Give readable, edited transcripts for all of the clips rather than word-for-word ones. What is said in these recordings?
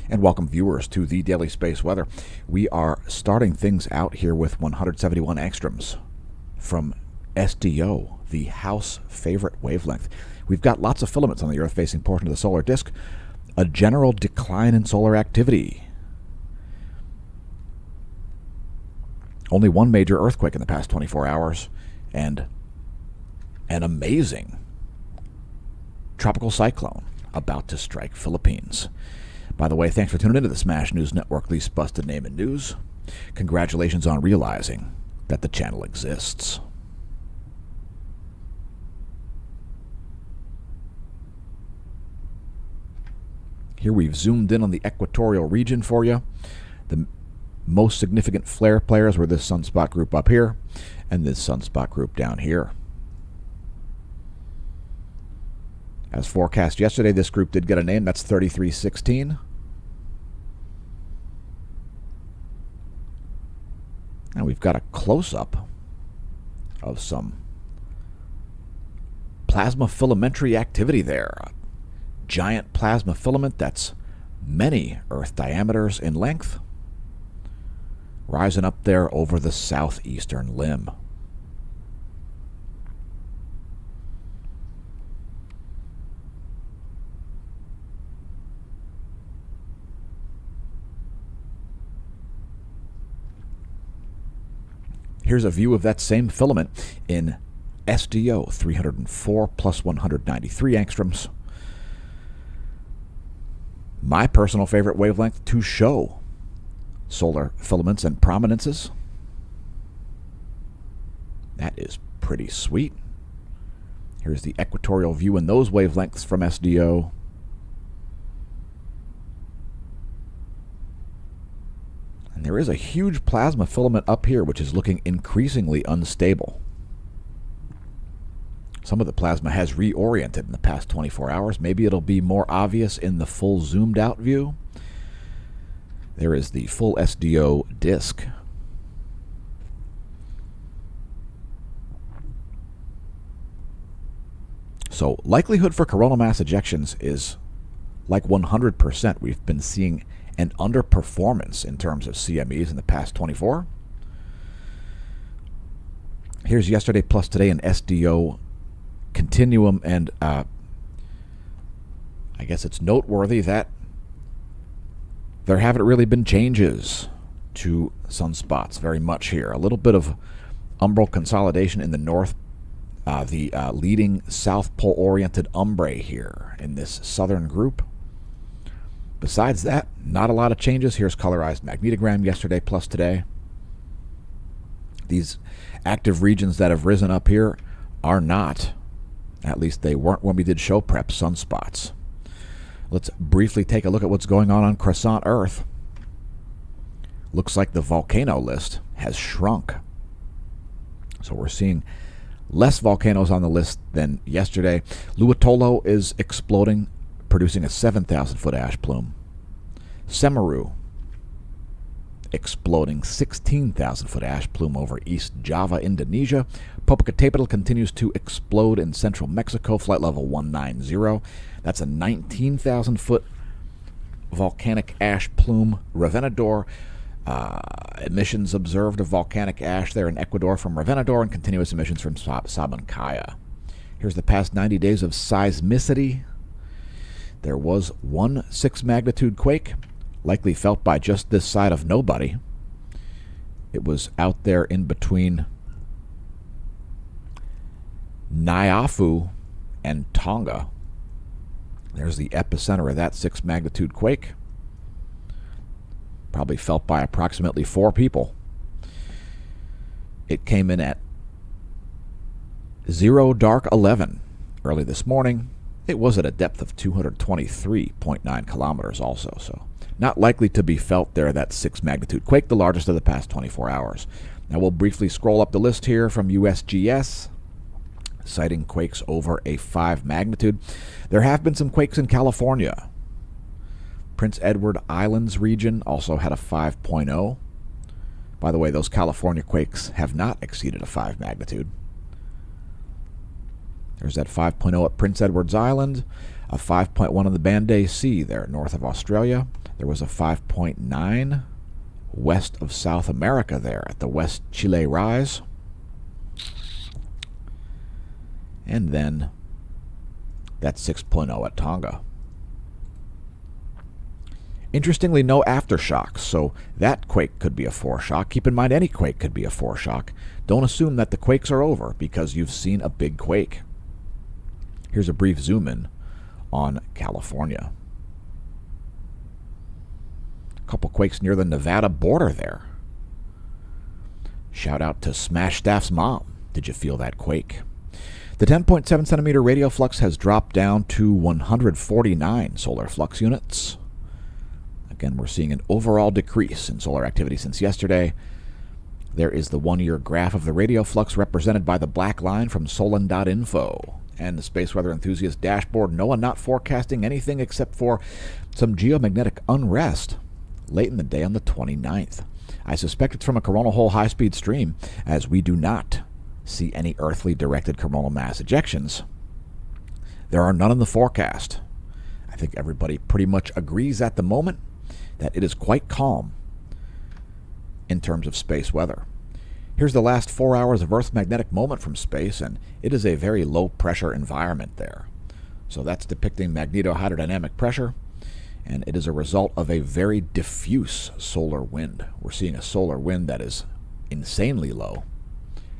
And welcome viewers to the Daily Space Weather. We are starting things out here with 171 angstroms from SDO, the house favorite wavelength. We've got lots of filaments on the Earth-facing portion of the solar disk. A general decline in solar activity. Only one major earthquake in the past 24 hours, and an amazing tropical cyclone about to strike Philippines. By the way, thanks for tuning into the Smash News Network, least busted name in news. Congratulations on realizing that the channel exists. Here we've zoomed in on the equatorial region for you. The most significant flare players were this sunspot group up here and this sunspot group down here. As forecast yesterday, this group did get a name. That's 3316. And we've got a close-up of some plasma filamentary activity there. A giant plasma filament that's many Earth diameters in length, rising up there over the southeastern limb. Here's a view of that same filament in SDO, 304 plus 193 angstroms. My personal favorite wavelength to show solar filaments and prominences. That is pretty sweet. Here's the equatorial view in those wavelengths from SDO. And there is a huge plasma filament up here which is looking increasingly unstable. Some of the plasma has reoriented in the past 24 hours. Maybe it'll be more obvious in the full zoomed out view. There is the full SDO disk. So likelihood for coronal mass ejections is like 100%. We've been seeing an underperformance in terms of CMEs in the past 24. Here's yesterday plus today in SDO continuum, and I guess it's noteworthy that there haven't really been changes to sunspots very much here. A little bit of umbral consolidation in the north, the leading south pole-oriented umbrae here in this southern group. Besides that, not a lot of changes. Here's colorized magnetogram yesterday plus today. These active regions that have risen up here are not, at least they weren't when we did show prep, sunspots. Let's briefly take a look at what's going on Croissant Earth. Looks like the volcano list has shrunk. So we're seeing less volcanoes on the list than yesterday. Luatolo is exploding, producing a 7,000-foot ash plume. Semeru exploding 16,000-foot ash plume over East Java, Indonesia. Popocatépetl continues to explode in central Mexico, flight level 190. That's a 19,000-foot volcanic ash plume. Revenador, emissions observed of volcanic ash there in Ecuador from Revenador, and continuous emissions from Sabancaya. Here's the past 90 days of seismicity. There was one 6-magnitude quake, likely felt by just this side of nobody. It was out there in between Nyafu and Tonga. There's the epicenter of that 6-magnitude quake. Probably felt by approximately 4 people. It came in at 0:11 early this morning. It was at a depth of 223.9 kilometers also, so not likely to be felt there, that 6-magnitude quake, the largest of the past 24 hours. Now we'll briefly scroll up the list here from USGS, citing quakes over a 5 magnitude. There have been some quakes in California. Prince Edward Islands region also had a 5.0. By the way, those California quakes have not exceeded a 5 magnitude. There's that 5.0 at Prince Edward's Island, a 5.1 on the Band Sea there north of Australia, There was a 5.9 west of South America there at the West Chile rise. And then that 6.0 at Tonga. Interestingly, no aftershocks, so that quake could be a foreshock. Keep in mind, any quake could be a foreshock. Don't assume that the quakes are over because you've seen a big quake. Here's a brief zoom in on California. A couple quakes near the Nevada border there. Shout out to Smash Staff's mom. Did you feel that quake? The 10.7 centimeter radial flux has dropped down to 149 solar flux units. Again, we're seeing an overall decrease in solar activity since yesterday. There is the 1-year graph of the radial flux represented by the black line from Solon.info and the Space Weather Enthusiast dashboard. NOAA not forecasting anything except for some geomagnetic unrest late in the day on the 29th. I suspect it's from a coronal hole high-speed stream, as we do not see any earthly directed coronal mass ejections. There are none in the forecast. I think everybody pretty much agrees at the moment that it is quite calm in terms of space weather. Here's the last 4 hours of Earth's magnetic moment from space, and it is a very low-pressure environment there. So that's depicting magnetohydrodynamic pressure, and it is a result of a very diffuse solar wind. We're seeing a solar wind that is insanely low.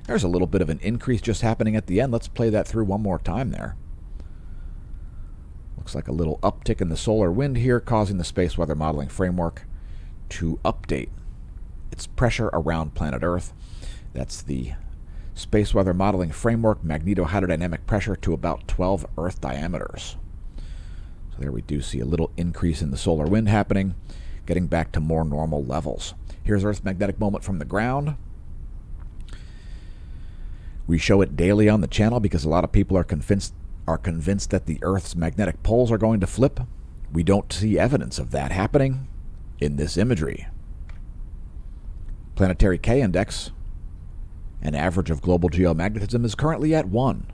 There's a little bit of an increase just happening at the end. Let's play that through one more time there. Looks like a little uptick in the solar wind here, causing the space weather modeling framework to update its pressure around planet Earth. That's the space weather modeling framework magnetohydrodynamic pressure to about 12 Earth diameters. So there we do see a little increase in the solar wind happening, getting back to more normal levels. Here's Earth's magnetic moment from the ground. We show it daily on the channel because a lot of people are convinced that the Earth's magnetic poles are going to flip. We don't see evidence of that happening in this imagery. Planetary K-index, an average of global geomagnetism, is currently at 1.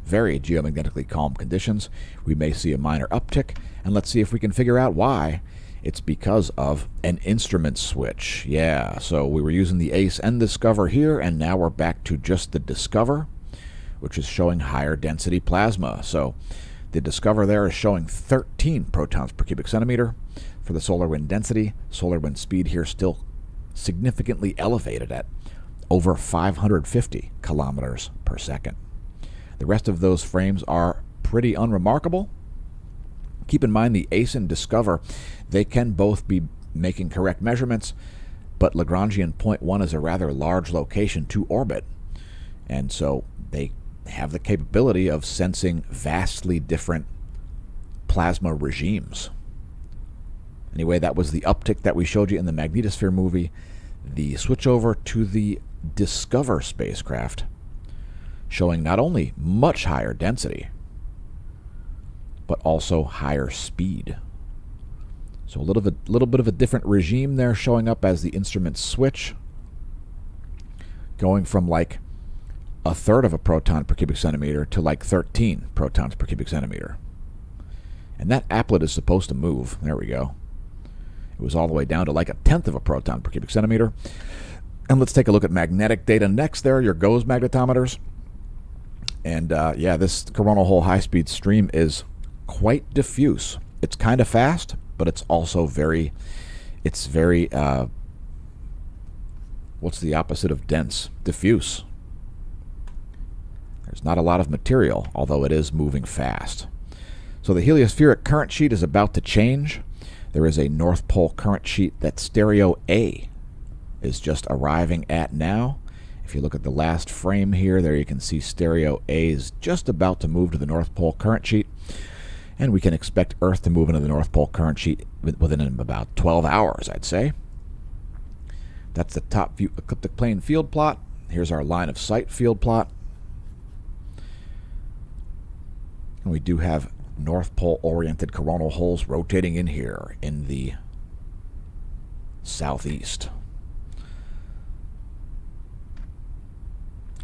Very geomagnetically calm conditions. We may see a minor uptick, and let's see if we can figure out why. It's because of an instrument switch. Yeah, so we were using the ACE and Discover here, and now we're back to just the Discover, which is showing higher density plasma. So the Discover there is showing 13 protons per cubic centimeter for the solar wind density. Solar wind speed here still significantly elevated at over 550 kilometers per second. The rest of those frames are pretty unremarkable. Keep in mind the ACE and Discover, they can both be making correct measurements, but Lagrangian point 1 is a rather large location to orbit, and so they have the capability of sensing vastly different plasma regimes. Anyway, that was the uptick that we showed you in the magnetosphere movie. The switch over to the Discover spacecraft, showing not only much higher density, but also higher speed. So a little bit of a different regime there showing up as the instrument switch, going from like a third of a proton per cubic centimeter to like 13 protons per cubic centimeter. And that applet is supposed to move. There we go. It was all the way down to like a tenth of a proton per cubic centimeter. And let's take a look at magnetic data next. There are your GOES magnetometers. And yeah, this coronal hole high-speed stream is quite diffuse. It's kind of fast, but it's also very, what's the opposite of dense? Diffuse. There's not a lot of material, although it is moving fast. So the heliospheric current sheet is about to change. There is a North Pole current sheet that stereo A is just arriving at now. If you look at the last frame here, there you can see stereo A is just about to move to the North Pole current sheet. And we can expect Earth to move into the North Pole current sheet within about 12 hours, I'd say. That's the top view ecliptic plane field plot. Here's our line of sight field plot. And we do have North Pole oriented coronal holes rotating in here in the southeast.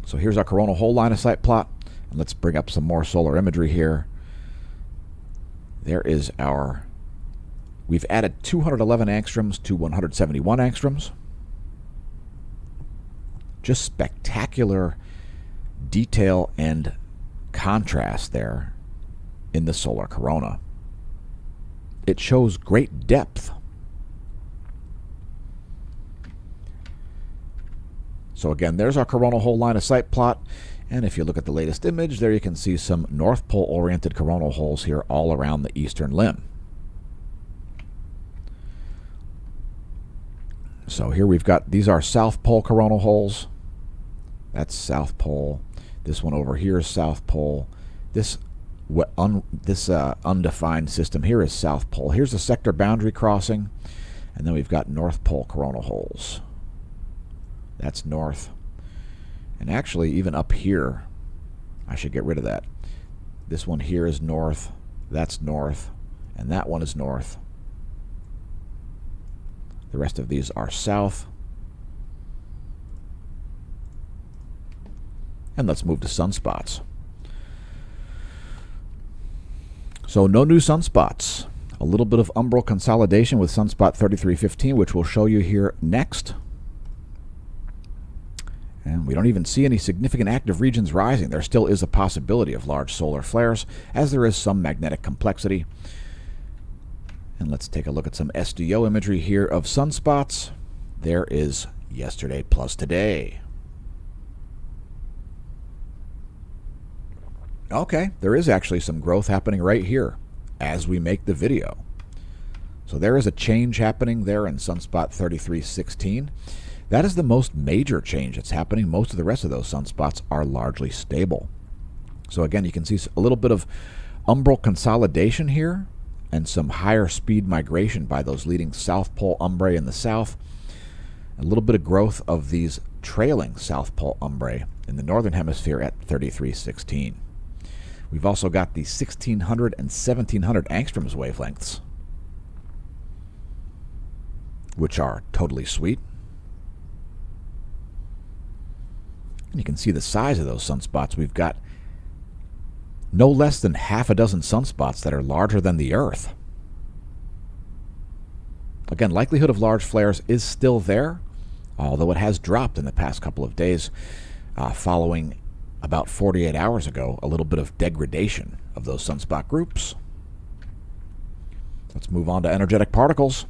So here's our coronal hole line of sight plot. And let's bring up some more solar imagery here. There is our We've added 211 angstroms to 171 angstroms. Just spectacular detail and contrast there in the solar corona. It shows great depth. So again, there's our coronal hole line of sight plot. And if you look at the latest image, there you can see some North Pole oriented coronal holes here all around the eastern limb. So here we've got, these are South Pole coronal holes. That's South Pole. This one over here is South Pole. This undefined system here is South Pole. Here's the sector boundary crossing. And then we've got North Pole coronal holes. That's north. And actually, even up here, I should get rid of that. This one here is north. That's north. And that one is north. The rest of these are south. And let's move to sunspots. So no new sunspots. A little bit of umbral consolidation with sunspot 3315, which we'll show you here next. And we don't even see any significant active regions rising. There still is a possibility of large solar flares, as there is some magnetic complexity. And let's take a look at some SDO imagery here of sunspots. There is yesterday plus today. Okay, there is actually some growth happening right here as we make the video. So there is a change happening there in sunspot 3316. That is the most major change that's happening. Most of the rest of those sunspots are largely stable. So again, you can see a little bit of umbral consolidation here and some higher speed migration by those leading South Pole umbrae in the south. A little bit of growth of these trailing South Pole umbrae in the northern hemisphere at 3316. We've also got the 1600 and 1700 angstroms wavelengths, which are totally sweet. And you can see the size of those sunspots. We've got no less than half a dozen sunspots that are larger than the Earth. Again, likelihood of large flares is still there, although it has dropped in the past couple of days following about 48 hours ago a little bit of degradation of those sunspot groups. Let's move on to energetic particles.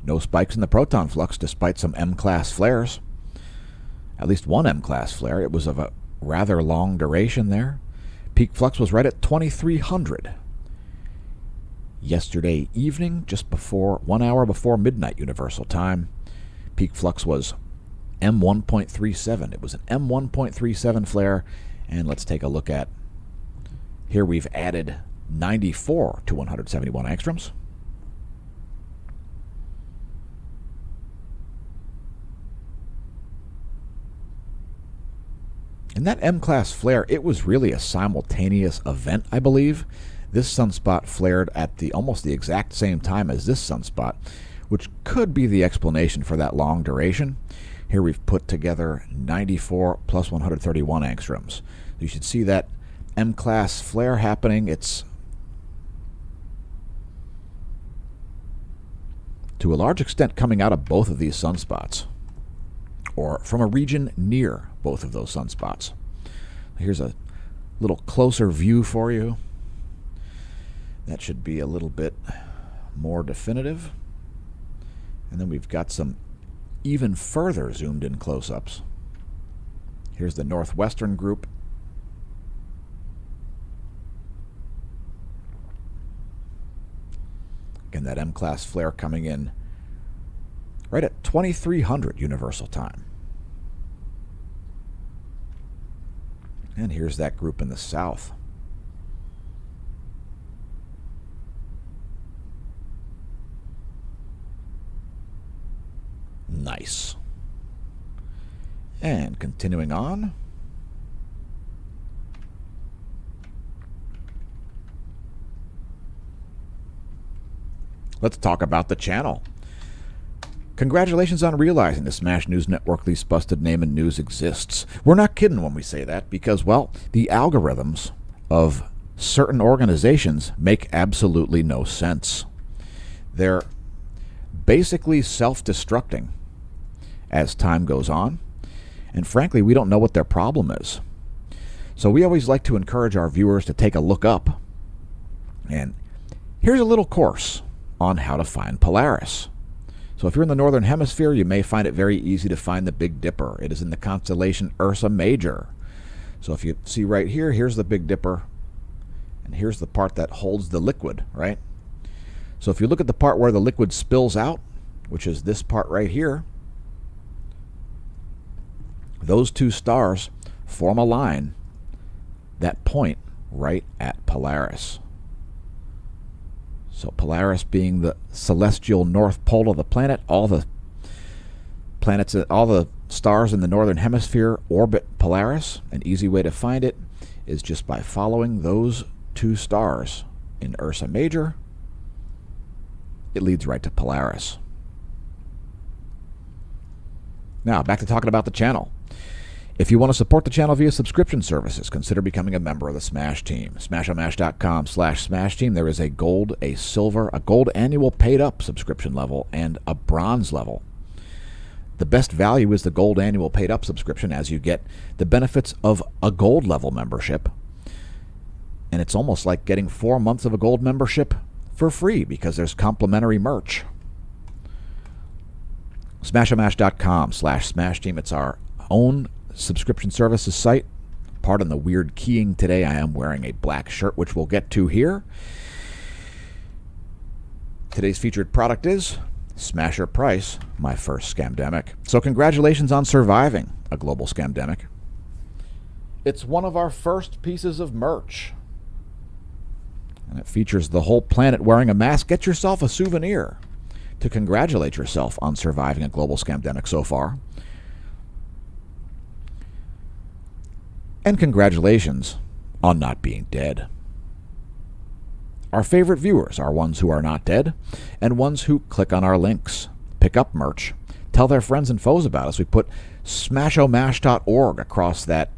No spikes in the proton flux despite some M-class flares. At least one M-class flare. It was of a rather long duration there. Peak flux was right at 2300. Yesterday evening, just before 1 hour before midnight universal time, peak flux was M1.37. It was an M1.37 flare. And let's take a look at, here we've added 94 to 171 angstroms. And that M-class flare, it was really a simultaneous event, I believe. This sunspot flared at almost the exact same time as this sunspot, which could be the explanation for that long duration. Here we've put together 94 plus 131 angstroms. You should see that M-class flare happening. It's to a large extent coming out of both of these sunspots, or from a region near both of those sunspots. Here's a little closer view for you. That should be a little bit more definitive. And then we've got some even further zoomed in close-ups. Here's the northwestern group. Again, that M-class flare coming in right at 2300 universal time. And here's that group in the south. Nice. And continuing on. Let's talk about the channel. Congratulations on realizing the Smash News Network least busted name in news exists. We're not kidding when we say that because, well, the algorithms of certain organizations make absolutely no sense. They're basically self-destructing as time goes on. And frankly, we don't know what their problem is. So we always like to encourage our viewers to take a look up. And here's a little course on how to find Polaris. So if you're in the Northern Hemisphere, you may find it very easy to find the Big Dipper. It is in the constellation Ursa Major. So if you see right here, here's the Big Dipper, and here's the part that holds the liquid, right? So if you look at the part where the liquid spills out, which is this part right here, those two stars form a line that point right at Polaris. So Polaris being the celestial north pole of the planet, all the planets, all the stars in the northern hemisphere orbit Polaris. An easy way to find it is just by following those two stars in Ursa Major. It leads right to Polaris. Now, back to talking about the channel. If you want to support the channel via subscription services, consider becoming a member of the Smash Team. SmashOmash.com/Smash Team. There is a gold, a silver, a gold annual paid-up subscription level, and a bronze level. The best value is the gold annual paid-up subscription, as you get the benefits of a gold level membership. And it's almost like getting 4 months of a gold membership for free because there's complimentary merch. SmashOmash.com/Smash Team. It's our own subscription services site. Pardon the weird keying today. I am wearing a black shirt, which we'll get to here. Today's featured product is Smasher Price, my first scamdemic. So congratulations on surviving a global scamdemic. It's one of our first pieces of merch. And it features the whole planet wearing a mask. Get yourself a souvenir to congratulate yourself on surviving a global scamdemic so far. And congratulations on not being dead. Our favorite viewers are ones who are not dead and ones who click on our links, pick up merch, tell their friends and foes about us. We put smashomash.org across that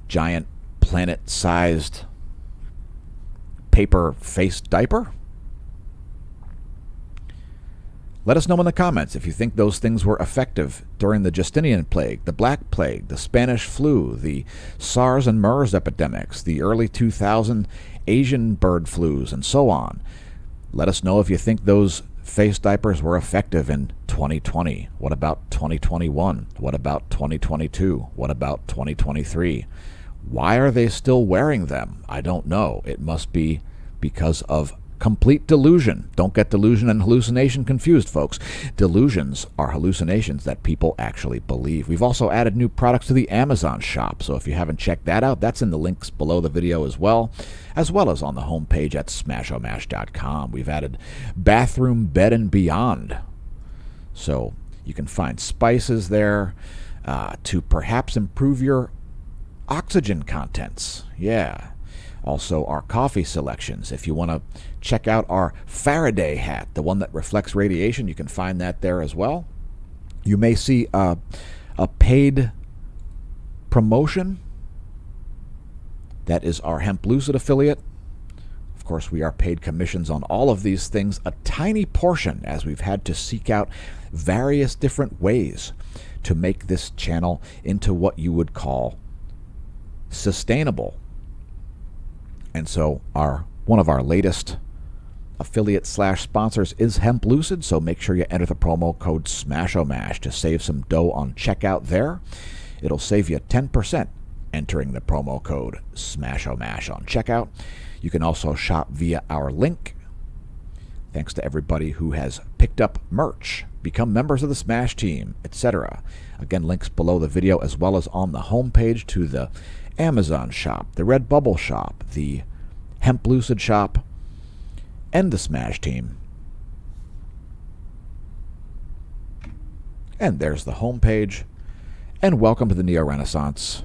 giant planet-sized paper-faced diaper. Let us know in the comments if you think those things were effective during the Justinian Plague, the Black Plague, the Spanish flu, the SARS and MERS epidemics, the early 2000 Asian bird flus, and so on. Let us know if you think those face diapers were effective in 2020. What about 2021? What about 2022? What about 2023? Why are they still wearing them? I don't know. It must be because of complete delusion. Don't get delusion and hallucination confused, folks. Delusions are hallucinations that people actually believe. We've also added new products to the Amazon shop, so if you haven't checked that out, that's in the links below the video as well as on the homepage at smashomash.com. We've added bathroom, bed, and beyond. So you can find spices there to perhaps improve your oxygen contents. Yeah. Also, our coffee selections. If you want to check out our Faraday hat, the one that reflects radiation, you can find that there as well. You may see a paid promotion. That is our Hemp Lucid affiliate. Of course, we are paid commissions on all of these things, a tiny portion, as we've had to seek out various different ways to make this channel into what you would call sustainable. And so one of our latest affiliate/sponsors is Hemp Lucid, so make sure you enter the promo code SMASHOMASH to save some dough on checkout there. It'll save you 10% entering the promo code SMASHOMASH on checkout. You can also shop via our link. Thanks to everybody who has picked up merch, become members of the Smash Team, etc. Again, links below the video as well as on the homepage to the Amazon shop, the Redbubble shop, the Hemp Lucid shop, and the Smash Team. And there's the homepage. And welcome to the Neo-Renaissance.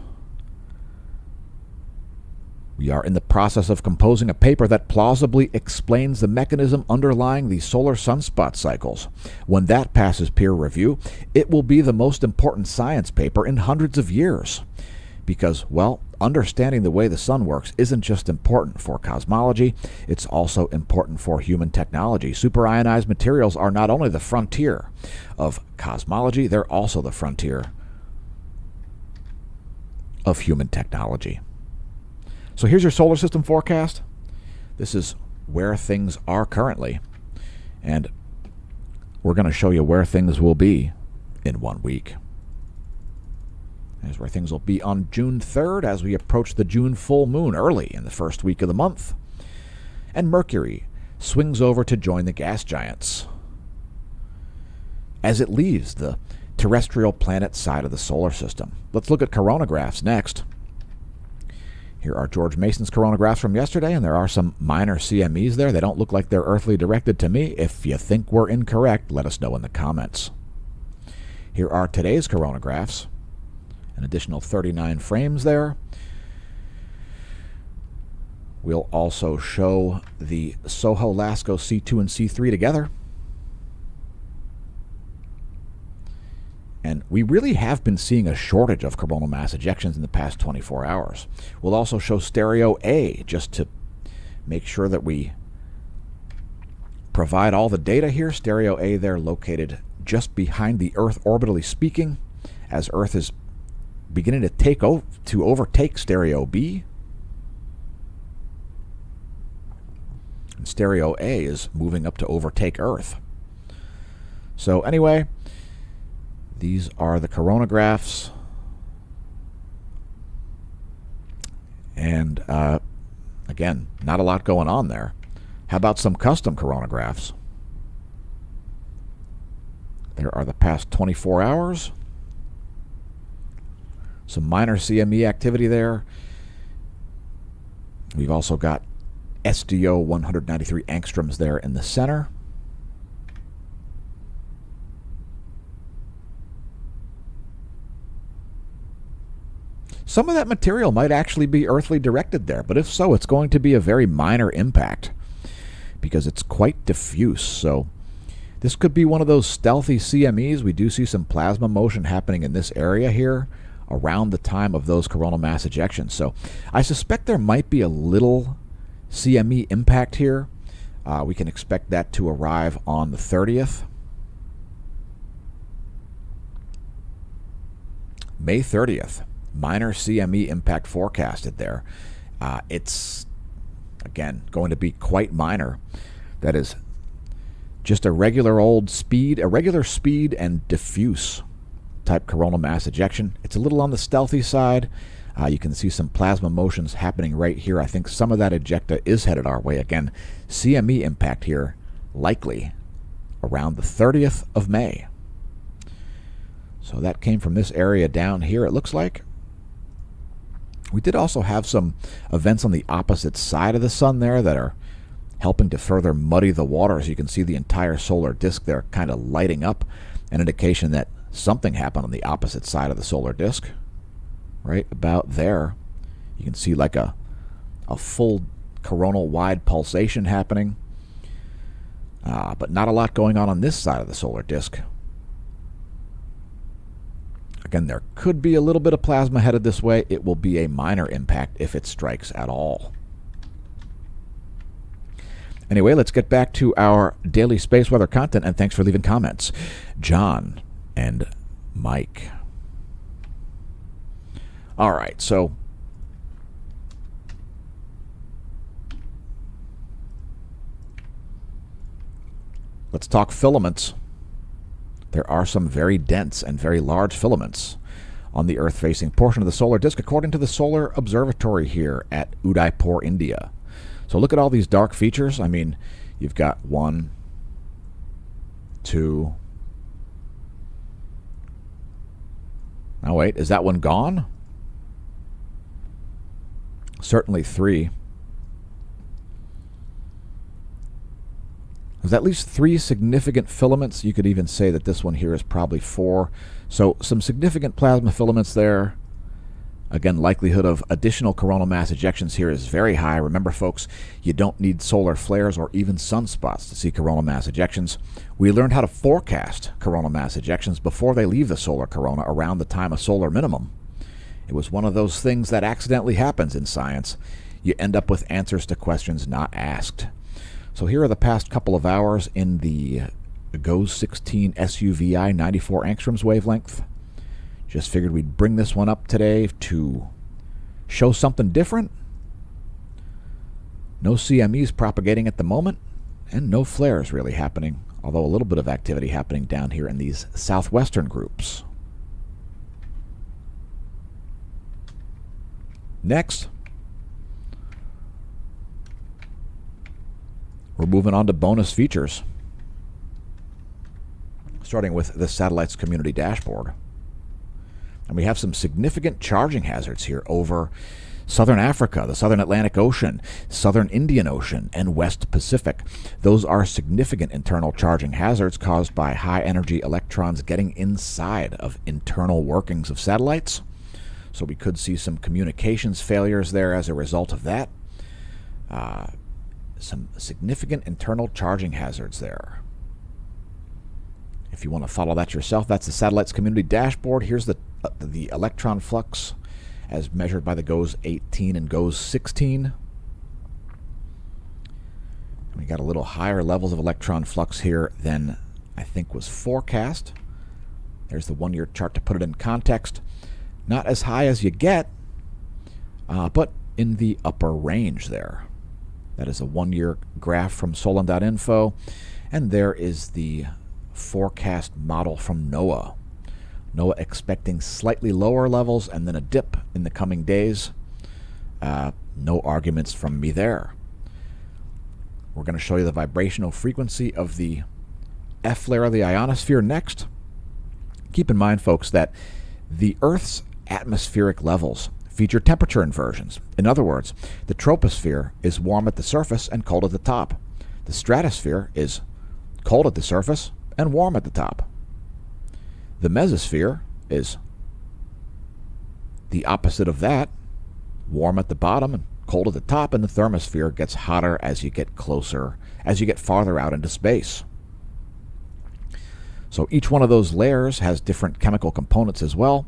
We are in the process of composing a paper that plausibly explains the mechanism underlying the solar sunspot cycles. When that passes peer review, it will be the most important science paper in hundreds of years. because, well, understanding the way the sun works isn't just important for cosmology, it's also important for human technology. Superionized materials are not only the frontier of cosmology, they're also the frontier of human technology. So here's your solar system forecast. This is where things are currently, and we're going to show you where things will be in 1 week. Here's where things will be on June 3rd as we approach the June full moon early in the first week of the month. And Mercury swings over to join the gas giants as it leaves the terrestrial planet side of the solar system. Let's look at coronagraphs next. Here are George Mason's coronagraphs from yesterday, and there are some minor CMEs there. They don't look like they're earthly directed to me. If you think we're incorrect, let us know in the comments. Here are today's coronagraphs. An additional 39 frames there. We'll also show the Soho-Lasco C2 and C3 together. And we really have been seeing a shortage of coronal mass ejections in the past 24 hours. We'll also show stereo A just to make sure that we provide all the data here. Stereo A there located just behind the Earth orbitally speaking, as Earth is beginning to overtake stereo B. And stereo A is moving up to overtake Earth. So anyway, these are the coronagraphs. And again, not a lot going on there. How about some custom coronagraphs? There are the past 24 hours. Some minor CME activity there. We've also got SDO 193 angstroms there in the center. Some of that material might actually be earthly directed there, but if so, it's going to be a very minor impact because it's quite diffuse. So this could be one of those stealthy CMEs. We do see some plasma motion happening in this area here around the time of those coronal mass ejections. So I suspect there might be a little CME impact here. We can expect that to arrive on the 30th. May 30th, minor CME impact forecasted there. It's, again, going to be quite minor. That is just a regular speed and diffuse type coronal mass ejection. It's a little on the stealthy side. You can see some plasma motions happening right here. I think some of that ejecta is headed our way. Again, CME impact here likely around the 30th of May. So that came from this area down here, it looks like. We did also have some events on the opposite side of the sun there that are helping to further muddy the waters. You can see the entire solar disk there kind of lighting up, an indication that something happened on the opposite side of the solar disk. Right about there, you can see like a full coronal wide pulsation happening, but not a lot going on this side of the solar disk. Again, there could be a little bit of plasma headed this way. It will be a minor impact if it strikes at all. Anyway, let's get back to our daily space weather content, and thanks for leaving comments. John and Mike. All right, so let's talk filaments. There are some very dense and very large filaments on the Earth-facing portion of the solar disk, according to the Solar Observatory here at Udaipur, India. So look at all these dark features. I mean, you've got 1, 2. Now wait, is that one gone? Certainly 3. There's at least 3 significant filaments. You could even say that this one here is probably 4. So some significant plasma filaments there. Again, likelihood of additional coronal mass ejections here is very high. Remember, folks, you don't need solar flares or even sunspots to see coronal mass ejections. We learned how to forecast coronal mass ejections before they leave the solar corona around the time of solar minimum. It was one of those things that accidentally happens in science. You end up with answers to questions not asked. So here are the past couple of hours in the GOES 16 SUVI 94 angstroms wavelength. Just figured we'd bring this one up today to show something different. No CMEs propagating at the moment, and no flares really happening, although a little bit of activity happening down here in these southwestern groups. Next, we're moving on to bonus features, starting with the satellite's community dashboard. And we have some significant charging hazards here over Southern Africa, the Southern Atlantic Ocean, Southern Indian Ocean, and West Pacific. Those are significant internal charging hazards caused by high-energy electrons getting inside of internal workings of satellites. So we could see some communications failures there as a result of that. Some significant internal charging hazards there. If you want to follow that yourself, that's the satellite's community dashboard. Here's the electron flux as measured by the GOES 18 and GOES 16. We got a little higher levels of electron flux here than I think was forecast. There's the one-year chart to put it in context. Not as high as you get, but in the upper range there. That is a one-year graph from Solon.info, and there is the forecast model from NOAA. NOAA expecting slightly lower levels and then a dip in the coming days. No arguments from me there. We're going to show you the vibrational frequency of the F layer of the ionosphere next. Keep in mind, folks, that the Earth's atmospheric levels feature temperature inversions. In other words, the troposphere is warm at the surface and cold at the top. The stratosphere is cold at the surface and warm at the top. The mesosphere is the opposite of that, warm at the bottom and cold at the top, and the thermosphere gets hotter as you get closer, as you get farther out into space. So each one of those layers has different chemical components as well.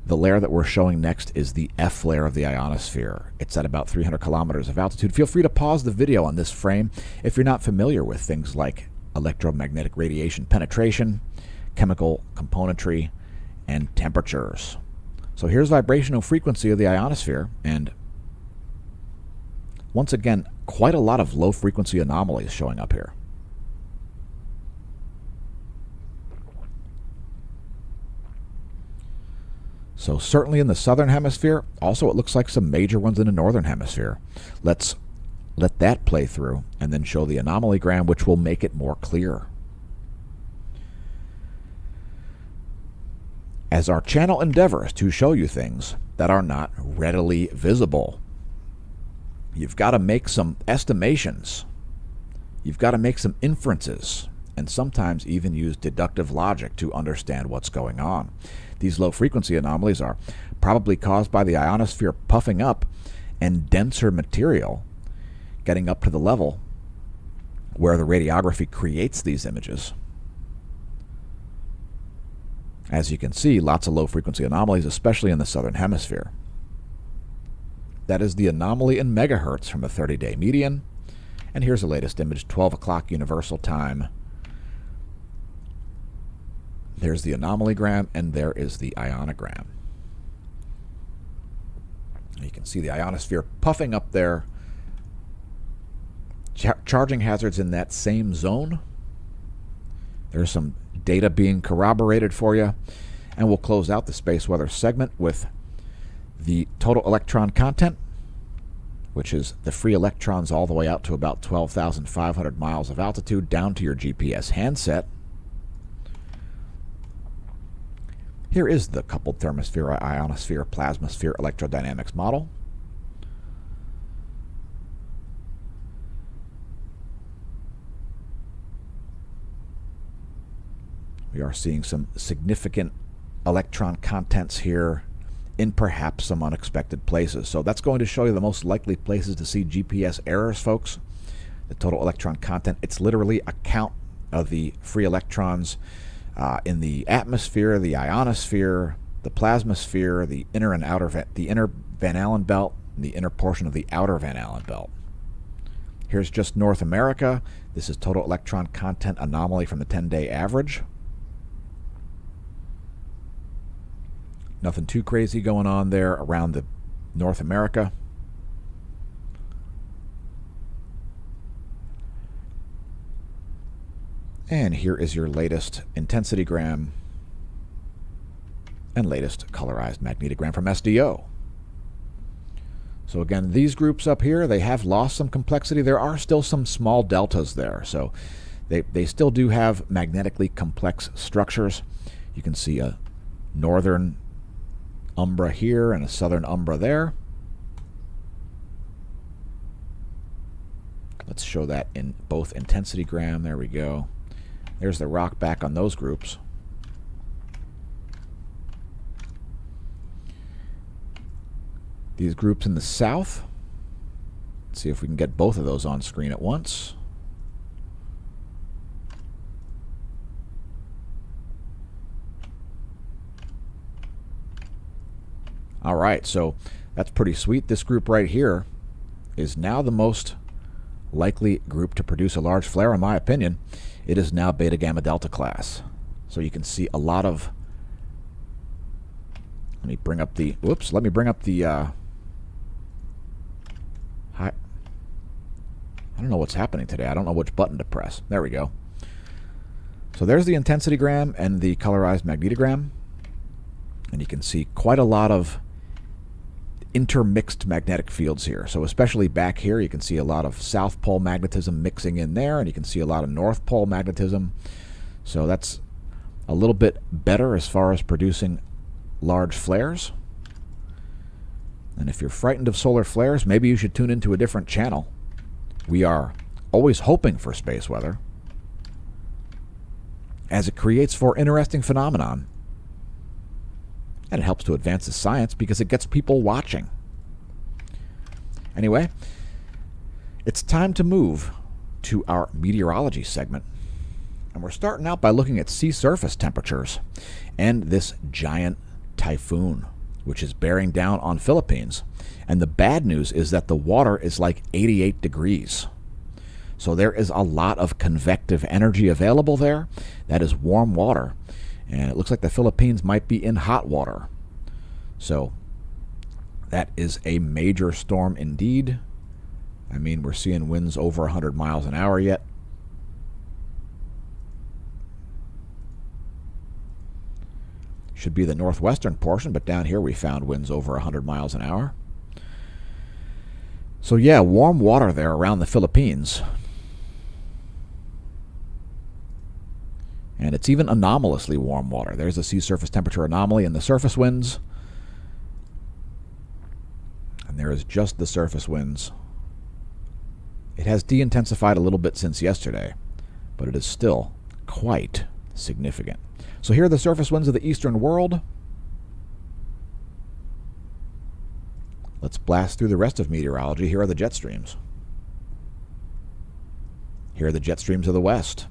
The layer that we're showing next is the F layer of the ionosphere. It's at about 300 kilometers of altitude. Feel free to pause the video on this frame if you're not familiar with things like electromagnetic radiation penetration, chemical componentry, and temperatures. So here's vibrational frequency of the ionosphere, and once again, quite a lot of low frequency anomalies showing up here. So certainly in the southern hemisphere, also it looks like some major ones in the northern hemisphere. Let's let that play through and then show the anomalygram, which will make it more clear. As our channel endeavors to show you things that are not readily visible, you've got to make some estimations. You've got to make some inferences, and sometimes even use deductive logic to understand what's going on. These low-frequency anomalies are probably caused by the ionosphere puffing up and denser material getting up to the level where the radiography creates these images. As you can see, lots of low-frequency anomalies, especially in the southern hemisphere. That is the anomaly in megahertz from the 30-day median. And here's the latest image, 12 o'clock universal time. There's the anomalygram, and there is the ionogram. You can see the ionosphere puffing up there. Charging hazards in that same zone. There's some data being corroborated for you. And we'll close out the space weather segment with the total electron content, which is the free electrons all the way out to about 12,500 miles of altitude down to your GPS handset. Here is the coupled thermosphere, ionosphere, plasmasphere electrodynamics model. We are seeing some significant electron contents here in perhaps some unexpected places. So that's going to show you the most likely places to see GPS errors, folks. The total electron content, it's literally a count of the free electrons in the atmosphere, the ionosphere, the plasmasphere, the inner and outer, the inner Van Allen belt, and the inner portion of the outer Van Allen belt. Here's just North America. This is total electron content anomaly from the 10-day average. Nothing too crazy going on there around the North America. And here is your latest intensity gram and latest colorized magnetogram from SDO. So again, these groups up here, they have lost some complexity. There are still some small deltas there. So they still do have magnetically complex structures. You can see a northern umbra here and a southern umbra there. Let's show that in both intensity gram. There we go. There's the rock back on those groups. These groups in the south. Let's see if we can get both of those on screen at once. All right, so that's pretty sweet. This group right here is now the most likely group to produce a large flare, in my opinion. It is now beta gamma delta class. So you can see a lot of, let me bring up the I don't know what's happening today. I don't know which button to press. There we go. So there's the intensity gram and the colorized magnetogram. And you can see quite a lot of intermixed magnetic fields here. So especially back here, you can see a lot of south pole magnetism mixing in there, and you can see a lot of north pole magnetism. So that's a little bit better as far as producing large flares. And if you're frightened of solar flares, maybe you should tune into a different channel. We are always hoping for space weather, as it creates for interesting phenomenon. And it helps to advance the science because it gets people watching. Anyway, it's time to move to our meteorology segment. And we're starting out by looking at sea surface temperatures and this giant typhoon, which is bearing down on Philippines. And the bad news is that the water is like 88 degrees. So there is a lot of convective energy available there. That is warm water. And it looks like the Philippines might be in hot water. So that is a major storm indeed. I mean, we're seeing winds over 100 miles an hour yet. Should be the northwestern portion, but down here we found winds over 100 miles an hour. So yeah, warm water there around the Philippines. And it's even anomalously warm water. There's a sea surface temperature anomaly in the surface winds. And there is just the surface winds. It has de-intensified a little bit since yesterday, but it is still quite significant. So here are the surface winds of the eastern world. Let's blast through the rest of meteorology. Here are the jet streams. Here are the jet streams of the west.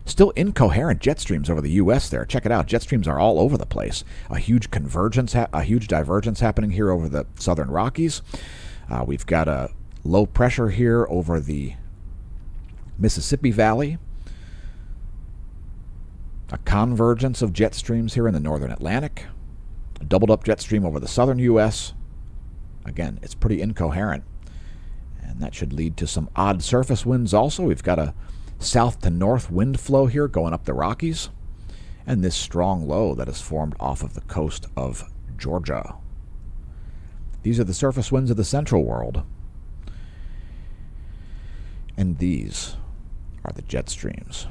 Still incoherent jet streams over the U.S. there. Check it out. Jet streams are all over the place. A huge convergence, a huge divergence happening here over the southern Rockies. We've got a low pressure here over the Mississippi Valley. A convergence of jet streams here in the northern Atlantic. A doubled up jet stream over the southern U.S. Again, it's pretty incoherent. And that should lead to some odd surface winds also. We've got a south to north wind flow here going up the Rockies. And this strong low that is formed off of the coast of Georgia. These are the surface winds of the central world. And these are the jet streams.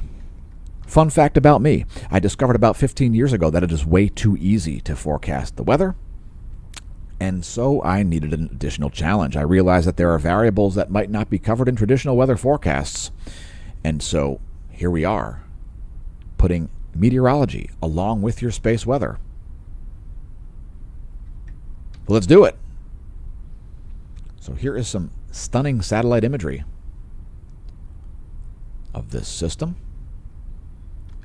Fun fact about me, I discovered about 15 years ago that it is way too easy to forecast the weather, and so I needed an additional challenge. I realized that there are variables that might not be covered in traditional weather forecasts, and so here we are, putting meteorology along with your space weather. Well, let's do it. So here is some stunning satellite imagery of this system.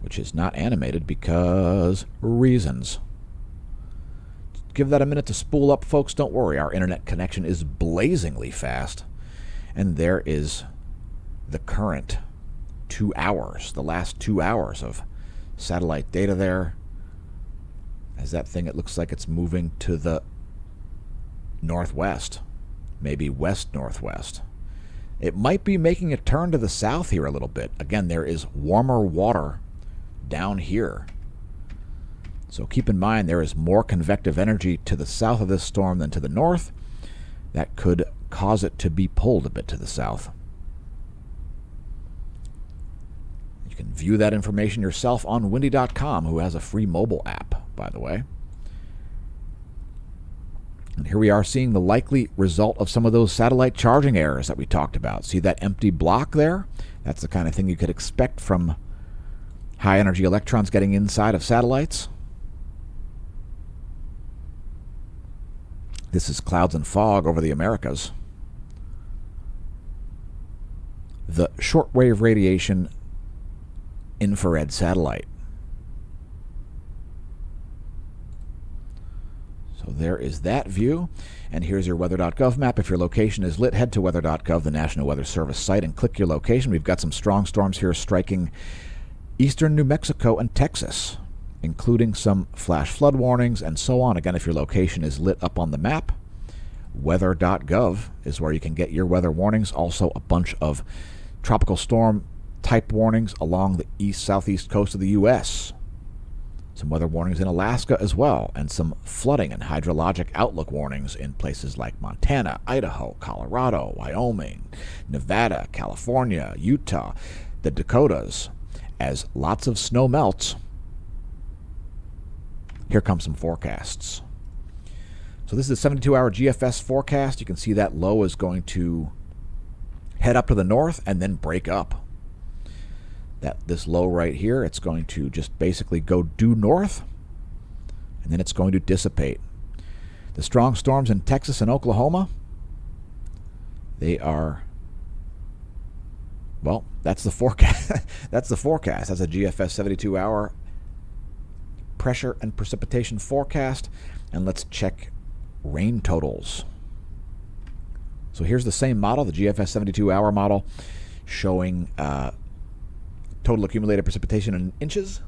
which is not animated because reasons. Give that a minute to spool up, folks. Don't worry, our internet connection is blazingly fast. And there is the current 2 hours, the last 2 hours of satellite data there. As that thing, it looks like it's moving to the northwest, maybe west-northwest. It might be making a turn to the south here a little bit. Again, there is warmer water down here. So keep in mind there is more convective energy to the south of this storm than to the north. That could cause it to be pulled a bit to the south. You can view that information yourself on windy.com, who has a free mobile app, by the way. And here we are seeing the likely result of some of those satellite charging errors that we talked about. See that empty block there? That's the kind of thing you could expect from high-energy electrons getting inside of satellites. This is clouds and fog over the Americas. The shortwave radiation infrared satellite. So there is that view. And here's your weather.gov map. If your location is lit, head to weather.gov, the National Weather Service site, and click your location. We've got some strong storms here striking eastern New Mexico and Texas, including some flash flood warnings and so on. Again, if your location is lit up on the map, weather.gov is where you can get your weather warnings. Also, a bunch of tropical storm type warnings along the east-southeast coast of the U.S. Some weather warnings in Alaska as well, and some flooding and hydrologic outlook warnings in places like Montana, Idaho, Colorado, Wyoming, Nevada, California, Utah, the Dakotas. As lots of snow melts, here come some forecasts. So this is a 72-hour GFS forecast. You can see that low is going to head up to the north and then break up. This low right here, it's going to just basically go due north, and then it's going to dissipate. The strong storms in Texas and Oklahoma, they are, well, that's the forecast. That's the forecast. That's a GFS 72-hour pressure and precipitation forecast. And let's check rain totals. So here's the same model, the GFS 72-hour model, showing total accumulated precipitation in inches.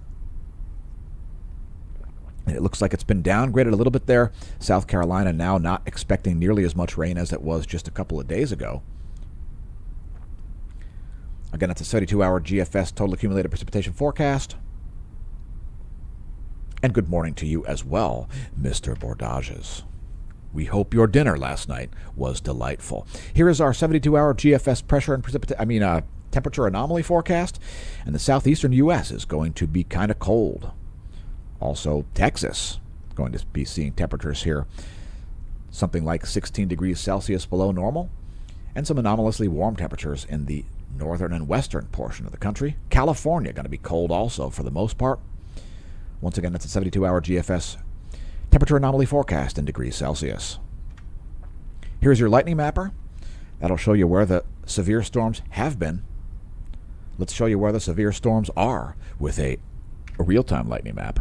And it looks like it's been downgraded a little bit there. South Carolina now not expecting nearly as much rain as it was just a couple of days ago. Again, it's a 72-hour GFS total accumulated precipitation forecast. And good morning to you as well, Mr. Bordages. We hope your dinner last night was delightful. Here is our 72-hour GFS pressure and temperature anomaly forecast. And the southeastern U.S. is going to be kind of cold. Also, Texas going to be seeing temperatures here something like 16 degrees Celsius below normal, and some anomalously warm temperatures in the northern and western portion of the country. California going to be cold also for the most part. Once again, that's a 72-hour GFS temperature anomaly forecast in degrees Celsius. Here's your lightning mapper. That'll show you where the severe storms have been. Let's show you where the severe storms are with a real-time lightning map.